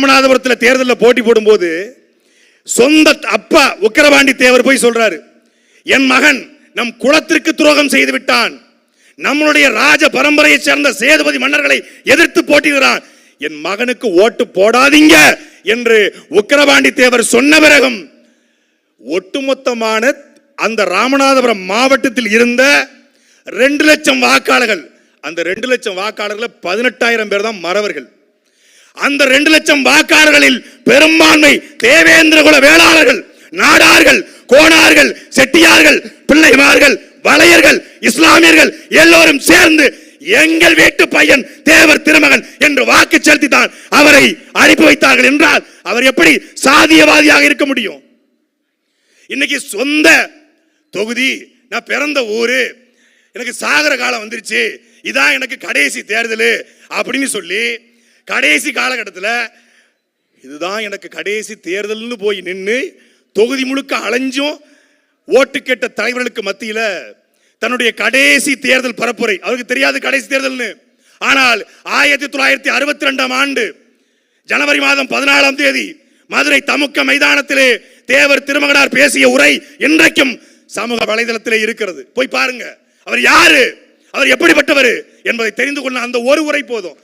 ராமநாதபுரத்தில் தேர்தலில் போட்டி போடும்போது சொந்த அப்பா உக்கிரபாண்டி தேவர் போய் சொல்றாரு, என் மகன் நம் குலத்திற்கு துரோகம் செய்து விட்டான், நம்மளுடைய ராஜ பரம்பரையை சேர்ந்த சேதுபதி மன்னர்களை எதிர்த்து போட்டியிடுகிறான், என் மகனுக்கு ஓட்டு போடாதீங்க என்று உக்கிரபாண்டி தேவர் சொன்ன பிறகும் ஒட்டுமொத்தமான அந்த ராமநாதபுரம் மாவட்டத்தில் இருந்த 2 லட்சம் வாக்காளர்கள், அந்த 2 லட்சம் வாக்காளர்கள் 18,000 பேர் தான் மறவர்கள். அந்த 2 லட்சம் வாக்காளர்களில் பெரும்பான்மை தேவேந்திரகுல வேளாளர்கள், நாடார்கள், கோணார்கள், செட்டியார்கள், பிள்ளைமார்கள், வளையர்கள், இஸ்லாமியர்கள் எல்லோரும் சேர்ந்து எங்கள் வீட்டு பையன் தேவர் திருமகன் என்று வாக்கு செலுத்தித்தான் அவரை அனுப்பி வைத்தார்கள் என்றால் அவர் எப்படி சாதியவாதியாக இருக்க முடியும்? இன்னைக்கு சொந்த தொகுதி, நான் பிறந்த ஊரு, எனக்கு சாகர காலம் வந்துருச்சு, இதான் எனக்கு கடைசி தேர்தல் அப்படின்னு சொல்லி கடைசி காலகட்டத்தில் இதுதான் எனக்கு கடைசி தேர்தல்னு போய் நின்று தொகுதி முழுக்க அலைஞ்சும் ஓட்டு கேட்ட தலைவர்களுக்கு மத்தியில் தன்னுடைய கடைசி தேர்தல் பரப்புரை, அவருக்கு தெரியாது கடைசி தேர்தல்னு. ஆனால் 1962ஆம் ஆண்டு ஜனவரி மாதம் 14ஆம் தேதி மதுரை தமுக்க மைதானத்திலே தேவர் திருமகனார் பேசிய உரை இன்றைக்கும் சமூக வலைதளத்திலே இருக்கிறது. போய் பாருங்க. அவர் யாரு, அவர் எப்படிப்பட்டவர் என்பதை தெரிந்து கொள்ள அந்த ஒரு உரை போதும்.